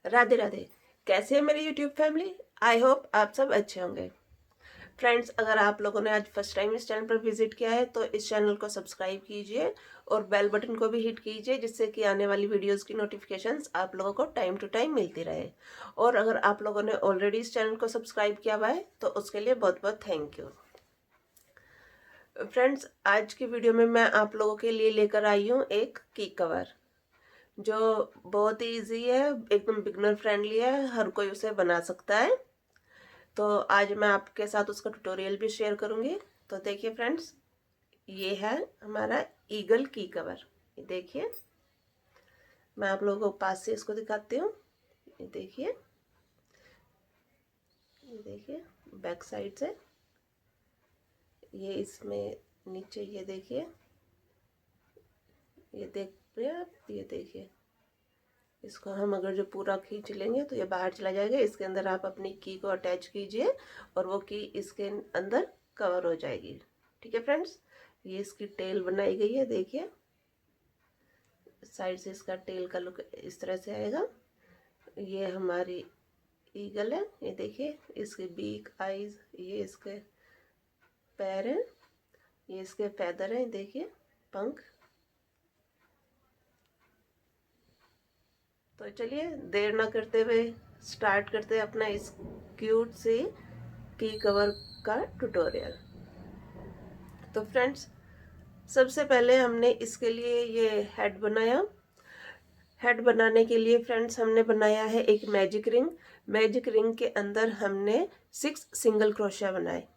राधे राधे। कैसे है मेरी यूट्यूब फैमिली? आई होप आप सब अच्छे होंगे। फ्रेंड्स, अगर आप लोगों ने आज फर्स्ट टाइम इस चैनल पर विजिट किया है तो इस चैनल को सब्सक्राइब कीजिए और बेल बटन को भी हिट कीजिए, जिससे कि आने वाली वीडियोस की नोटिफिकेशंस आप लोगों को टाइम टू टाइम मिलती रहे। और अगर आप लोगों ने ऑलरेडी इस चैनल को सब्सक्राइब किया हुआ है तो उसके लिए बहुत बहुत थैंक यू। फ्रेंड्स, आज की वीडियो में मैं आप लोगों के लिए लेकर आई हूँ एक की कवर, जो बहुत ही ईजी है, एकदम बिगनर फ्रेंडली है, हर कोई उसे बना सकता है। तो आज मैं आपके साथ उसका ट्यूटोरियल भी शेयर करूंगी। तो देखिए फ्रेंड्स, ये है हमारा ईगल की कवर। ये देखिए, मैं आप लोगों को पास से इसको दिखाती हूँ। ये देखिए, ये देखिए बैक साइड से ये इसमें नीचे, ये देखिए, ये देख रहे हैं आप, ये देखिए, इसको हम अगर जो पूरा खींच लेंगे तो ये बाहर चला जाएगा। इसके अंदर आप अपनी की को अटैच कीजिए और वो की इसके अंदर कवर हो जाएगी। ठीक है फ्रेंड्स, ये इसकी टेल बनाई गई है। देखिए, साइड से इसका टेल का लुक इस तरह से आएगा। ये हमारी ईगल है। ये देखिए, इसके बीक, आईज, ये इसके पैर हैं, ये इसके फैदर हैं, देखिए पंख। तो चलिए देर ना करते हुए स्टार्ट करते हैं अपना इस क्यूट से की कवर का ट्यूटोरियल। तो फ्रेंड्स, सबसे पहले हमने इसके लिए ये हेड बनाया। हेड बनाने के लिए फ्रेंड्स हमने बनाया है एक मैजिक रिंग। मैजिक रिंग के अंदर हमने 6 सिंगल क्रोशिया बनाए।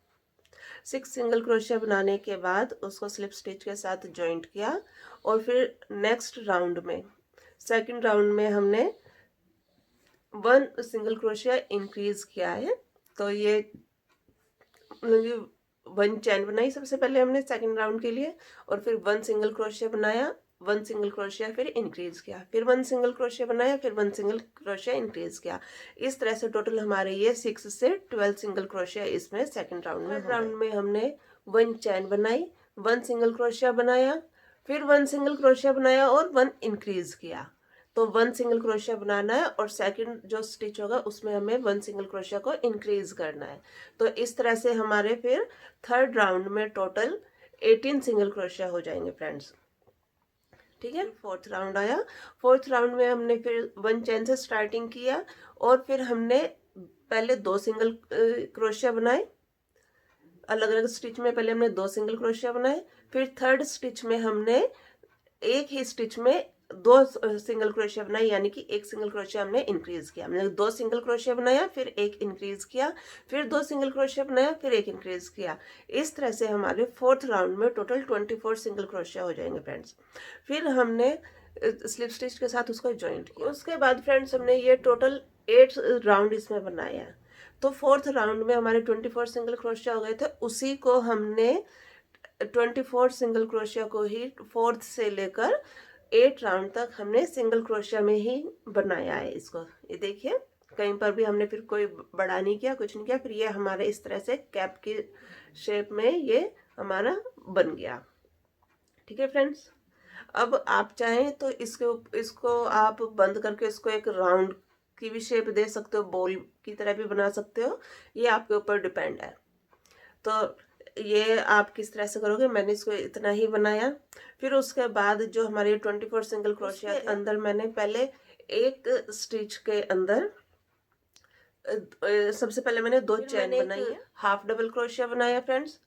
6 सिंगल क्रोशिया बनाने के बाद उसको स्लिप स्टिच के साथ जॉइंट किया और फिर नेक्स्ट राउंड में, सेकंड राउंड में हमने 1 सिंगल क्रोशिया इंक्रीज किया है। तो ये 1 चैन बनाई सबसे पहले हमने सेकंड राउंड के लिए, और फिर 1 सिंगल क्रोशिया बनाया, 1 सिंगल क्रोशिया फिर इंक्रीज किया, फिर 1 सिंगल क्रोशिया बनाया, फिर 1 सिंगल क्रोशिया इंक्रीज किया। इस तरह से टोटल हमारे ये 6 से 12 सिंगल क्रोशिया इसमें सेकंड राउंड में। राउंड में हमने 1 चैन बनाई, 1 सिंगल क्रोशिया बनाया, फिर 1 सिंगल क्रोशिया बनाया और 1 इंक्रीज किया। तो 1 सिंगल क्रोशिया बनाना है और सेकंड जो स्टिच होगा उसमें हमें 1 सिंगल क्रोशिया को इंक्रीज करना है। तो इस तरह से हमारे फिर थर्ड राउंड में टोटल 18 सिंगल क्रोशिया हो जाएंगे फ्रेंड्स। ठीक है, फोर्थ राउंड आया। फोर्थ राउंड में हमने फिर 1 चैन से स्टार्टिंग किया और फिर हमने पहले 2 सिंगल क्रोशिया बनाए अलग अलग स्टिच में। पहले हमने 2 सिंगल क्रोशिया बनाए, फिर थर्ड स्टिच में हमने एक ही स्टिच में 2 सिंगल क्रोशिया बनाई, यानी कि 1 सिंगल क्रोशिया हमने इंक्रीज किया। मतलब 2 सिंगल क्रोशिया बनाया, फिर 1 इंक्रीज किया, फिर 2 सिंगल क्रोशिया बनाया, फिर 1 इंक्रीज किया। इस तरह से हमारे फोर्थ राउंड में टोटल 24 सिंगल क्रोशिया हो जाएंगे फ्रेंड्स। फिर हमने स्लिप स्टिच के साथ उसको ज्वाइंट किया। उसके बाद फ्रेंड्स हमने ये टोटल 8 राउंड इसमें बनाया है। तो फोर्थ राउंड में हमारे 24 सिंगल क्रोशिया हो गए थे। उसी को हमने 24 सिंगल क्रोशिया को ही फोर्थ से लेकर 8 राउंड तक हमने सिंगल क्रोशिया में ही बनाया है इसको। ये देखिए, कहीं पर भी हमने फिर कोई बड़ा नहीं किया, कुछ नहीं किया। फिर ये हमारे इस तरह से कैप की शेप में ये हमारा बन गया। ठीक है फ्रेंड्स, अब आप चाहें तो इसको आप बंद करके इसको एक राउंड की भी शेप दे सकते हो, बॉल की तरह भी बना सकते हो, ये आपके ऊपर डिपेंड है। तो ये आप किस तरह से करोगे, मैंने इसको इतना ही बनाया। फिर उसके बाद जो हमारे 24 सिंगल क्रोशिया के अंदर मैंने पहले एक स्टिच के अंदर सबसे पहले मैंने 2 चैन बनाई है, हाफ डबल क्रोशिया बनाया फ्रेंड्स,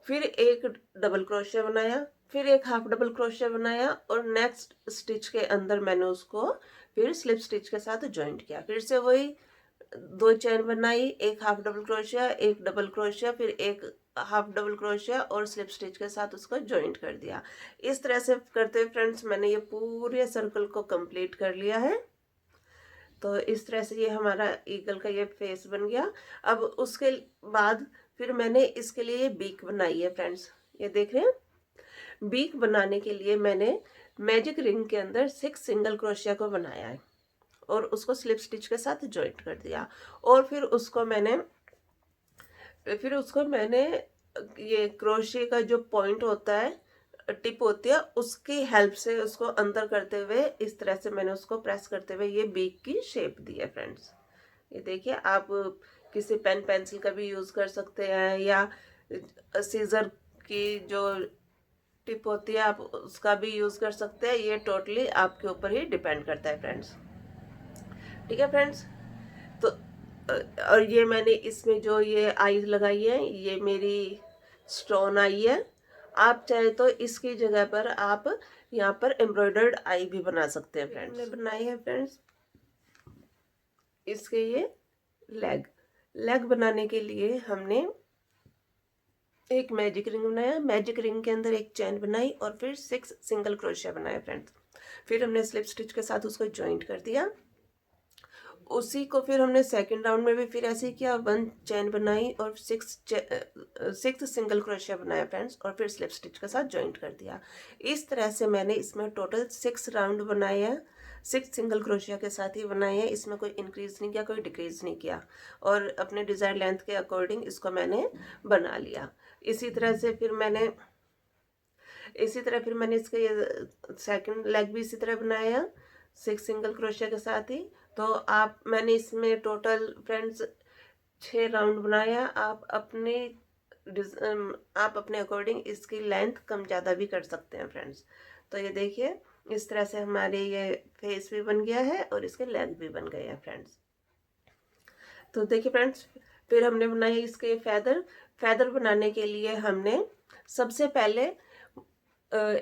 फिर एक डबल क्रोशिया बनाया, फिर एक हाफ डबल क्रोशिया बनाया और नेक्स्ट स्टिच के अंदर मैंने उसको फिर स्लिप स्टिच के साथ ज्वाइंट किया। फिर से वही 2 चैन बनाई, एक हाफ डबल क्रोशिया, एक डबल क्रोशिया, फिर एक हाफ डबल क्रोशिया और स्लिप स्टिच के साथ उसको ज्वाइंट कर दिया। इस तरह से करते हुए फ्रेंड्स मैंने ये पूरे सर्कल को कंप्लीट कर लिया है। तो इस तरह से ये हमारा ईगल का ये फेस बन गया। अब उसके बाद फिर मैंने इसके लिए बीक बनाई है फ्रेंड्स। ये देख रहे हैं, बीक बनाने के लिए मैंने मैजिक रिंग के अंदर 6 सिंगल क्रोशिया को बनाया है और उसको स्लिप स्टिच के साथ ज्वाइंट कर दिया। और फिर उसको मैंने ये क्रोशिया का जो पॉइंट होता है टिप होती है उसकी हेल्प से उसको अंदर करते हुए इस तरह से मैंने उसको प्रेस करते हुए ये बीक की शेप दी है फ्रेंड्स। ये देखिए, आप किसी पेन पेंसिल का भी यूज़ कर सकते हैं या सीजर की जो टिप होती है आप उसका भी यूज़ कर सकते हैं। ये टोटली आपके ऊपर ही डिपेंड करता है फ्रेंड्स। ठीक है फ्रेंड्स, तो और ये मैंने इसमें जो ये आई लगाई है ये मेरी स्टोन आई है। आप चाहे तो इसकी जगह पर आप यहाँ पर एम्ब्रॉयडर्ड आई भी बना सकते हैं फ्रेंड्स। हमने बनाई है फ्रेंड्स इसके ये लेग बनाने के लिए हमने एक मैजिक रिंग बनाया, मैजिक रिंग के अंदर एक चैन बनाई और फिर 6 सिंगल क्रोशिया बनाया फ्रेंड्स। फिर हमने स्लिप स्टिच के साथ उसको ज्वाइंट कर दिया। उसी को फिर हमने सेकंड राउंड में भी फिर ऐसे ही किया, 1 चैन बनाई और 6 सिंगल क्रोशिया बनाया फ्रेंड्स और फिर स्लिप स्टिच के साथ ज्वाइंट कर दिया। इस तरह से मैंने इसमें टोटल 6 राउंड बनाए हैं, 6 सिंगल क्रोशिया के साथ ही बनाए हैं। इसमें कोई इंक्रीज नहीं किया, कोई डिक्रीज नहीं किया और अपने डिजायर लेंथ के अकॉर्डिंग इसको मैंने बना लिया। इसी तरह फिर मैंने इसका ये सेकंड लेग भी इसी तरह बनाया 6 सिंगल क्रोशिया के साथ ही। तो मैंने इसमें टोटल फ्रेंड्स 6 राउंड बनाया। आप अपने अकॉर्डिंग इसकी लेंथ कम ज़्यादा भी कर सकते हैं फ्रेंड्स। तो ये देखिए, इस तरह से हमारे ये फेस भी बन गया है और इसके लेग भी बन गए हैं फ्रेंड्स। तो देखिए फ्रेंड्स, फिर हमने बनाई इसके फेदर बनाने के लिए हमने सबसे पहले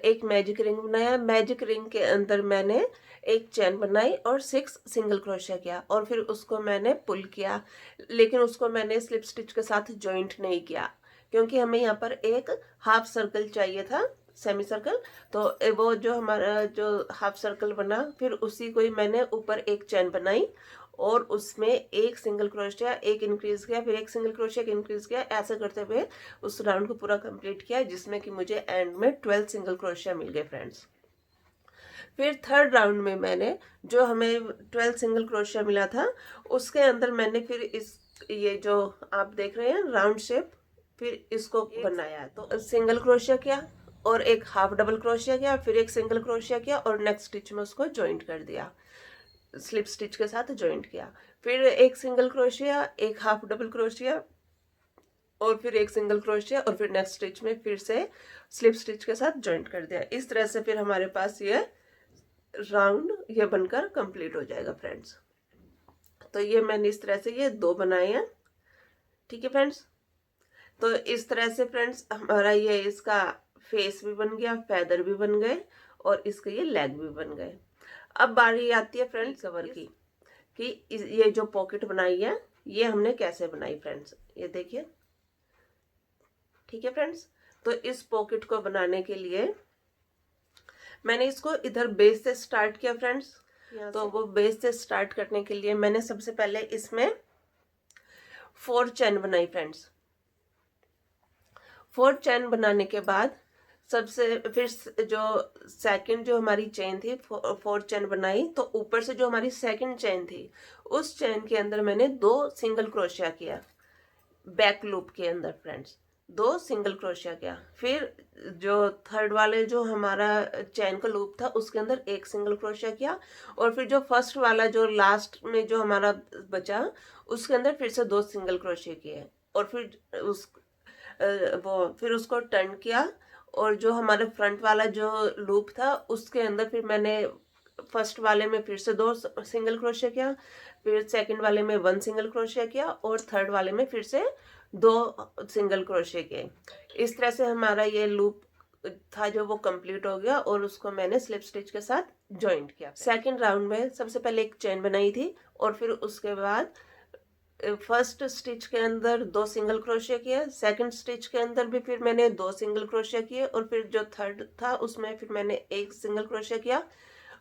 एक मैजिक रिंग बनाया। मैजिक रिंग के अंदर मैंने एक चैन बनाई और 6 सिंगल क्रोशिया किया और फिर उसको मैंने पुल किया, लेकिन उसको मैंने स्लिप स्टिच के साथ जॉइंट नहीं किया क्योंकि हमें यहाँ पर एक हाफ सर्कल चाहिए था, सेमी सर्कल। तो वो जो हमारा जो हाफ सर्कल बना फिर उसी को ही मैंने ऊपर एक चैन बनाई और उसमें एक सिंगल क्रोशिया, एक इंक्रीज किया, फिर एक सिंगल क्रोशिया, एक इंक्रीज किया, ऐसे करते हुए उस राउंड को पूरा कंप्लीट किया जिसमें कि मुझे एंड में 12 सिंगल क्रोशिया मिल गए फ्रेंड्स। फिर थर्ड राउंड में मैंने जो हमें 12 सिंगल क्रोशिया मिला था उसके अंदर मैंने फिर ये जो आप देख रहे हैं राउंड शेप, फिर इसको बनाया। तो सिंगल क्रोशिया किया और एक हाफ डबल क्रोशिया किया, फिर एक सिंगल क्रोशिया किया और नेक्स्ट स्टिच में उसको ज्वाइंट कर दिया, स्लिप स्टिच के साथ ज्वाइंट किया। फिर एक सिंगल क्रोशिया, एक हाफ डबल क्रोशिया और फिर एक सिंगल क्रोशिया और फिर नेक्स्ट स्टिच में फिर से स्लिप स्टिच के साथ ज्वाइंट कर दिया। इस तरह से फिर हमारे पास ये राउंड ये बनकर कंप्लीट हो जाएगा फ्रेंड्स। तो ये मैंने इस तरह से ये 2 बनाए हैं। ठीक है फ्रेंड्स, तो इस तरह से फ्रेंड्स हमारा ये इसका फेस भी बन गया, फेदर भी बन गए और इसके ये लेग भी बन गए। अब बारी आती है फ्रेंड्स कवर की कि ये जो पॉकेट बनाई है ये हमने कैसे बनाई फ्रेंड्स, ये देखिए। ठीक है फ्रेंड्स, तो इस पॉकेट को बनाने के लिए मैंने इसको इधर बेस से स्टार्ट किया फ्रेंड्स। तो वो बेस से स्टार्ट करने के लिए मैंने सबसे पहले इसमें 4 चैन बनाई फ्रेंड्स। 4 चैन बनाने के बाद सबसे फिर जो सेकंड जो हमारी चेन थी 4 चैन बनाई, तो ऊपर से जो हमारी सेकंड चैन थी उस चैन के अंदर मैंने 2 सिंगल क्रोशिया किया बैक लूप के अंदर फ्रेंड्स, 2 सिंगल क्रोशिया किया। फिर जो थर्ड वाले जो हमारा चैन का लूप था उसके अंदर 1 सिंगल क्रोशिया किया और फिर जो फर्स्ट वाला जो लास्ट में जो हमारा बचा उसके अंदर फिर से 2 सिंगल क्रोशिया किए और फिर उसको टर्न किया और जो हमारे फ्रंट वाला जो लूप था उसके अंदर फिर मैंने फर्स्ट वाले में फिर से 2 सिंगल क्रोशिया किया, फिर सेकंड वाले में 1 सिंगल क्रोशिया किया और थर्ड वाले में फिर से 2 सिंगल क्रोशिया किए। इस तरह से हमारा ये लूप था जो वो कंप्लीट हो गया और उसको मैंने स्लिप स्टिच के साथ ज्वाइंट किया। सेकंड राउंड में सबसे पहले एक चेन बनाई थी और फिर उसके बाद फर्स्ट स्टिच के अंदर 2 सिंगल क्रोशिया किए, सेकंड स्टिच के अंदर भी फिर मैंने 2 सिंगल क्रोशिया किए और फिर जो थर्ड था उसमें फिर मैंने 1 सिंगल क्रोशिया किया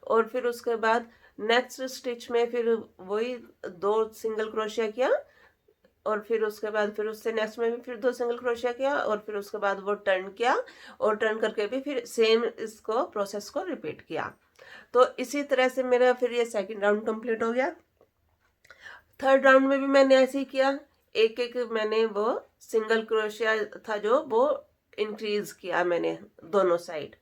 और फिर उसके बाद नेक्स्ट स्टिच में फिर वही 2 सिंगल क्रोशिया किया और फिर उसके बाद फिर उससे नेक्स्ट में भी फिर 2 सिंगल क्रोशिया किया और फिर उसके बाद वो टर्न किया और टर्न करके भी फिर सेम इसको प्रोसेस को रिपीट किया। तो इसी तरह से मेरा फिर ये सेकंड राउंड कंप्लीट हो गया। थर्ड राउंड में भी मैंने ऐसे ही किया, एक एक मैंने वो सिंगल क्रोशिया था जो वो इंक्रीज किया मैंने दोनों साइड,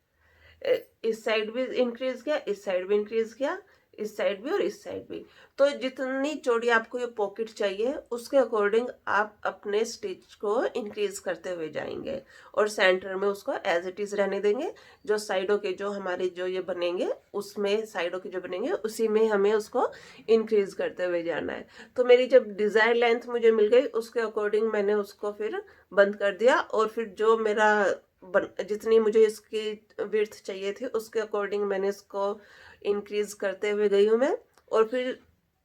इस साइड भी इंक्रीज किया, इस साइड भी इंक्रीज किया, इस साइड भी और इस साइड भी। तो जितनी चौड़ी आपको ये पॉकेट चाहिए उसके अकॉर्डिंग आप अपने स्टिच को इंक्रीज करते हुए जाएंगे और सेंटर में उसको एज इट इज रहने देंगे। जो साइडों के जो हमारे जो ये बनेंगे उसमें साइडों के जो बनेंगे उसी में हमें उसको इंक्रीज करते हुए जाना है। तो मेरी जब डिजायर लेंथ मुझे मिल गई उसके अकॉर्डिंग मैंने उसको फिर बंद कर दिया और फिर जो मेरा जितनी मुझे इसकी विड्थ चाहिए थी उसके अकॉर्डिंग मैंने इसको इंक्रीज करते हुए गई हूँ मैं। और फिर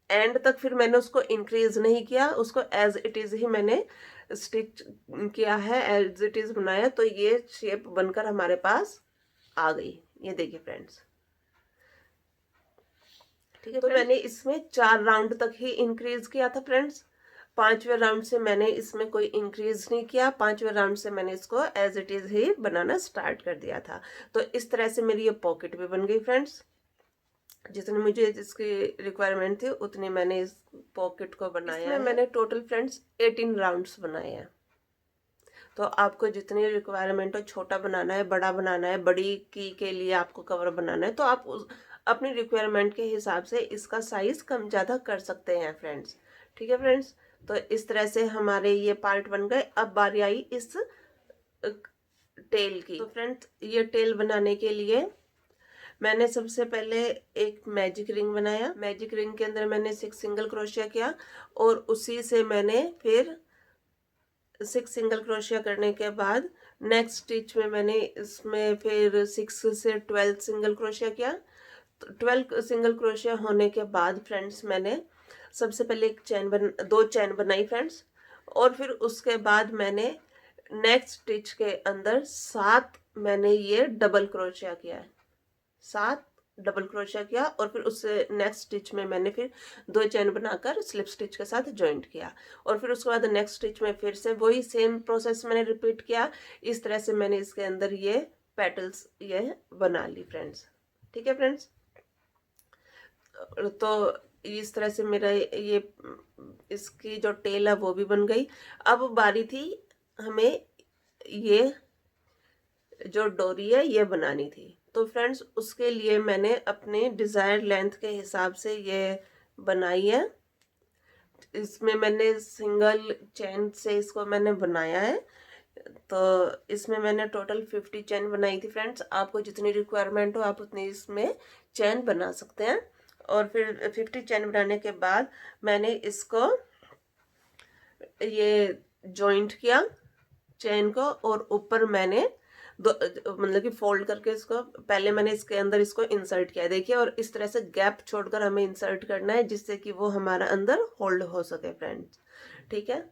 एंड तक फिर मैंने उसको इंक्रीज नहीं किया, उसको एज इट इज ही मैंने स्टिच किया है, एज इट इज बनाया। तो ये शेप बनकर हमारे पास आ गई, ये देखिए फ्रेंड्स। ठीक है, तो मैंने इसमें 4 राउंड तक ही इंक्रीज किया था फ्रेंड्स। 5वें राउंड से मैंने इसमें कोई इंक्रीज नहीं किया, 5वें राउंड से मैंने इसको एज इट इज ही बनाना स्टार्ट कर दिया था। तो इस तरह से मेरी ये पॉकेट भी बन गई फ्रेंड्स। जितनी मुझे इसकी रिक्वायरमेंट थी उतनी मैंने इस पॉकेट को बनाया इसमें है। मैंने टोटल फ्रेंड्स 18 राउंड्स बनाए हैं। तो आपको जितनी रिक्वायरमेंट हो, छोटा बनाना है, बड़ा बनाना है, बड़ी की के लिए आपको कवर बनाना है, तो आप अपनी रिक्वायरमेंट के हिसाब से इसका साइज कम ज़्यादा कर सकते हैं फ्रेंड्स। ठीक है फ्रेंड्स, तो इस तरह से हमारे ये पार्ट बन गए। अब बारी आई इस टेल की। तो फ्रेंड्स ये टेल बनाने के लिए मैंने सबसे पहले एक मैजिक रिंग बनाया। मैजिक रिंग के अंदर मैंने 6 सिंगल क्रोशिया किया और उसी से मैंने फिर 6 सिंगल क्रोशिया करने के बाद नेक्स्ट स्टिच में मैंने इसमें फिर 6 से 12 सिंगल क्रोशिया किया। तो 12 सिंगल क्रोशिया होने के बाद फ्रेंड्स मैंने सबसे पहले एक दो चैन बनाई फ्रेंड्स। और फिर उसके बाद मैंने नेक्स्ट स्टिच के अंदर 7 मैंने ये डबल क्रोशिया किया है, 7 डबल क्रोशिया किया। और फिर उससे नेक्स्ट स्टिच में मैंने फिर 2 चैन बनाकर स्लिप स्टिच के साथ ज्वाइंट किया। और फिर उसके बाद नेक्स्ट स्टिच में फिर से वही सेम प्रोसेस मैंने रिपीट किया। इस तरह से मैंने इसके अंदर ये पेटल्स ये बना ली फ्रेंड्स। ठीक है फ्रेंड्स, तो इस तरह से मेरा ये इसकी जो टेल है वो भी बन गई। अब बारी थी हमें ये जो डोरी है ये बनानी थी। तो फ्रेंड्स उसके लिए मैंने अपने डिजायर लेंथ के हिसाब से ये बनाई है। इसमें मैंने सिंगल चेन से इसको मैंने बनाया है। तो इसमें मैंने टोटल 50 चेन बनाई थी फ्रेंड्स। आपको जितनी रिक्वायरमेंट हो आप उतनी इसमें चेन बना सकते हैं। और फिर 50 चेन बनाने के बाद मैंने इसको ये जॉइंट किया चेन को और ऊपर मैंने दो मतलब कि फोल्ड करके इसको पहले मैंने इसके अंदर इसको इंसर्ट किया। देखिए, और इस तरह से गैप छोड़कर हमें इंसर्ट करना है जिससे कि वो हमारा अंदर होल्ड हो सके फ्रेंड्स। ठीक है,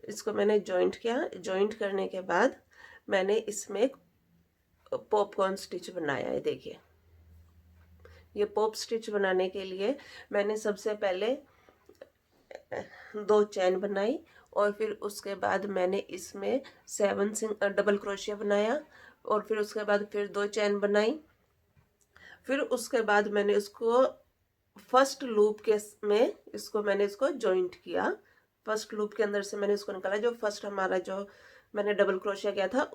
इसको मैंने जॉइंट किया। जॉइंट करने के बाद मैंने इसमें एक पॉपकॉर्न स्टिच बनाया है। देखिए, ये पॉप स्टिच बनाने के लिए मैंने सबसे पहले 2 चैन बनाई और फिर उसके बाद मैंने इसमें 7 डबल क्रोशिया बनाया और फिर उसके बाद फिर 2 चैन बनाई। फिर उसके बाद मैंने इसको फर्स्ट लूप के में इसको मैंने इसको जॉइंट किया। फर्स्ट लूप के अंदर से मैंने इसको निकाला। जो फर्स्ट हमारा जो मैंने डबल क्रोशिया किया था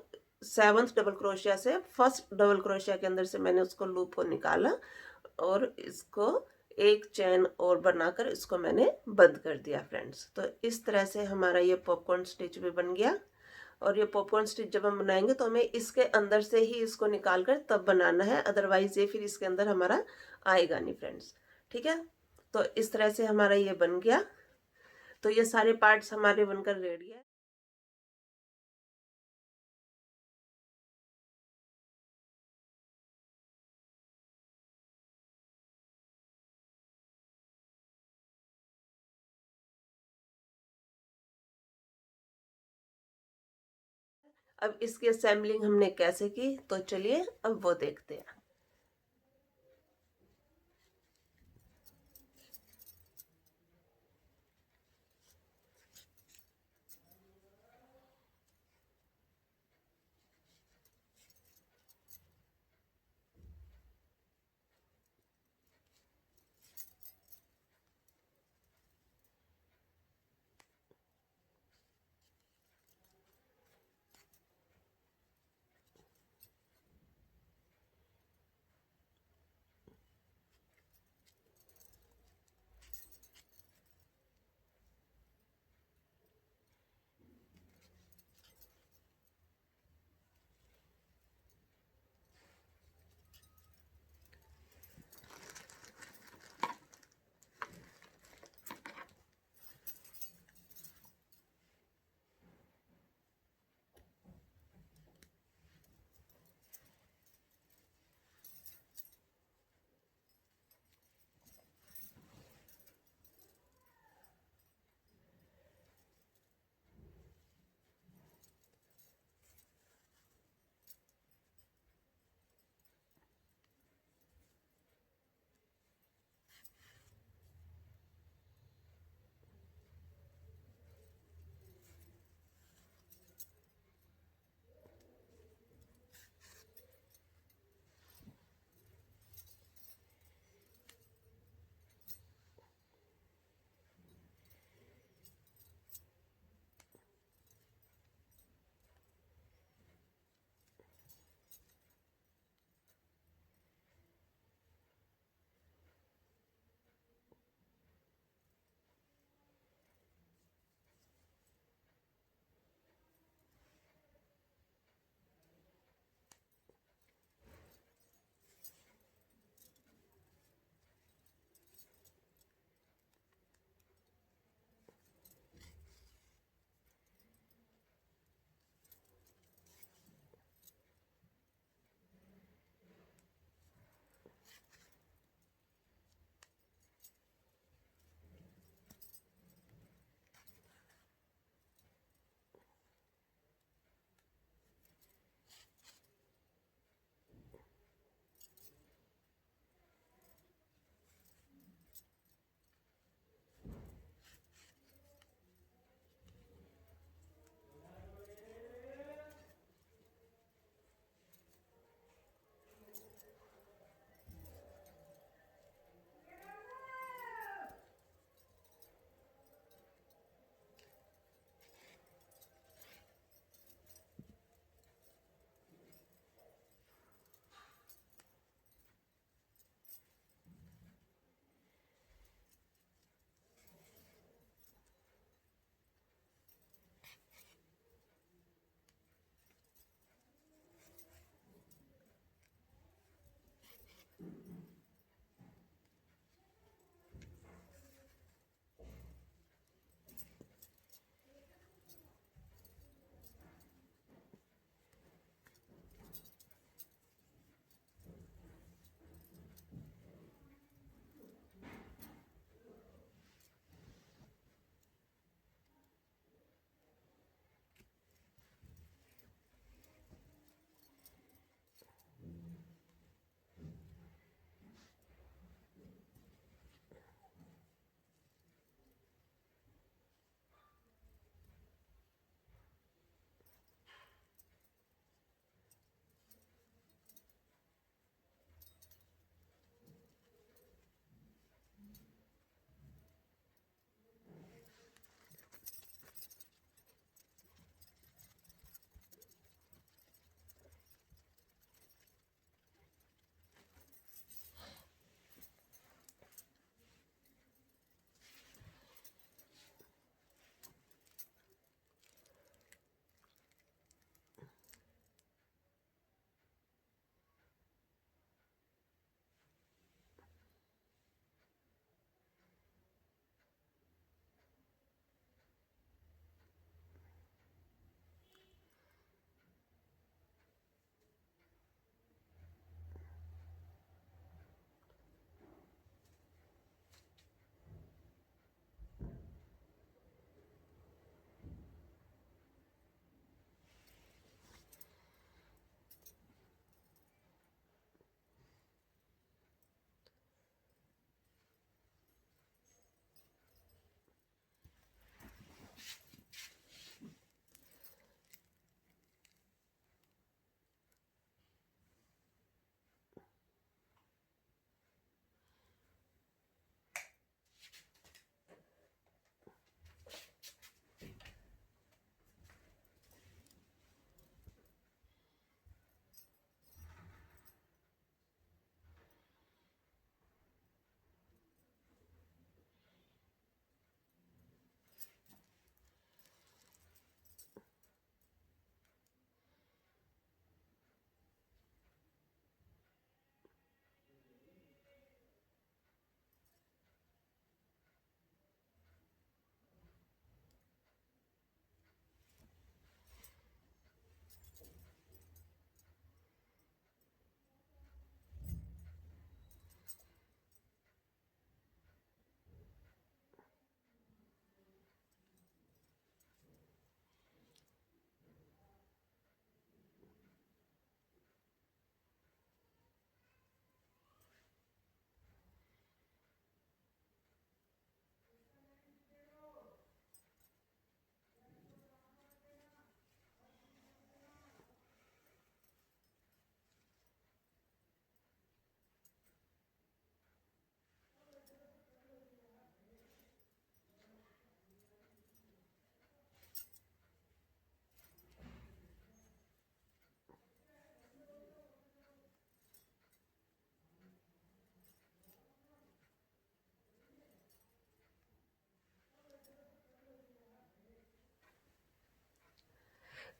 7th डबल क्रोशिया से फर्स्ट डबल क्रोशिया के अंदर से मैंने उसको लूप को निकाला और इसको एक चैन और बनाकर इसको मैंने बंद कर दिया फ्रेंड्स। तो इस तरह से हमारा ये पॉपकॉर्न स्टिच भी बन गया। और ये पॉपकॉर्न स्टिच जब हम बनाएंगे तो हमें इसके अंदर से ही इसको निकाल कर तब बनाना है, अदरवाइज ये फिर इसके अंदर हमारा आएगा नहीं फ्रेंड्स। ठीक है, तो इस तरह से हमारा ये बन गया। तो ये सारे पार्ट्स हमारे बनकर रेडी है। अब इसकी असेंबलिंग हमने कैसे की तो चलिए अब वो देखते हैं।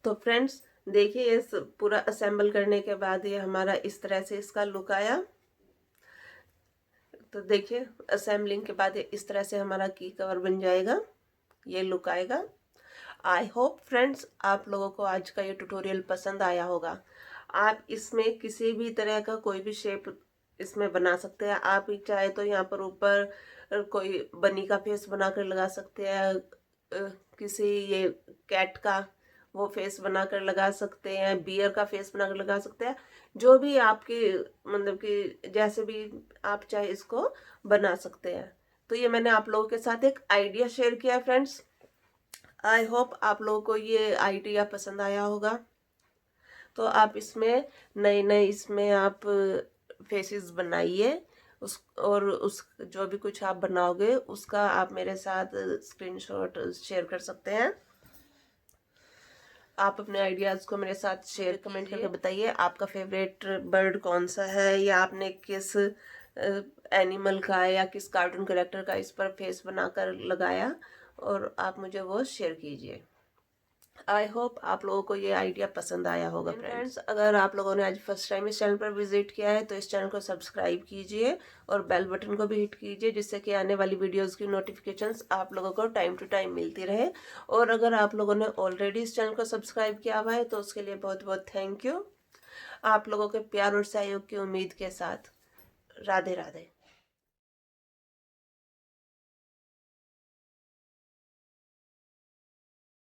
तो फ्रेंड्स देखिए, इस पूरा असेंबल करने के बाद ये हमारा इस तरह से इसका लुक आया। तो देखिए असेंबलिंग के बाद इस तरह से हमारा की कवर बन जाएगा, ये लुक आएगा। आई होप फ्रेंड्स आप लोगों को आज का ये ट्यूटोरियल पसंद आया होगा। आप इसमें किसी भी तरह का कोई भी शेप इसमें बना सकते हैं। आप चाहे तो यहाँ पर ऊपर कोई बनी का फेस बनाकर लगा सकते हैं, किसी ये कैट का वो फेस बनाकर लगा सकते हैं, बियर का फेस बनाकर लगा सकते हैं। जो भी आपकी मतलब कि जैसे भी आप चाहे इसको बना सकते हैं। तो ये मैंने आप लोगों के साथ एक आइडिया शेयर किया है फ्रेंड्स। आई होप आप लोगों को ये आइडिया पसंद आया होगा। तो आप इसमें नए नए इसमें आप फेसेस बनाइए उस जो भी कुछ आप बनाओगे उसका आप मेरे साथ स्क्रीनशॉट शेयर कर सकते हैं। आप अपने आइडियाज़ को मेरे साथ शेयर कमेंट करके बताइए आपका फेवरेट बर्ड कौन सा है, या आपने किस एनिमल का या किस कार्टून कैरेक्टर का इस पर फेस बनाकर लगाया, और आप मुझे वो शेयर कीजिए। आई होप आप लोगों को ये आइडिया पसंद आया होगा फ्रेंड्स। अगर आप लोगों ने आज फर्स्ट टाइम इस चैनल पर विजिट किया है तो इस चैनल को सब्सक्राइब कीजिए और बेल बटन को भी हिट कीजिए, जिससे कि आने वाली वीडियोस की नोटिफिकेशंस आप लोगों को टाइम टू टाइम मिलती रहे। और अगर आप लोगों ने ऑलरेडी इस चैनल को सब्सक्राइब किया हुआ है तो उसके लिए बहुत बहुत थैंक यू। आप लोगों के प्यार और सहयोग की उम्मीद के साथ राधे राधे।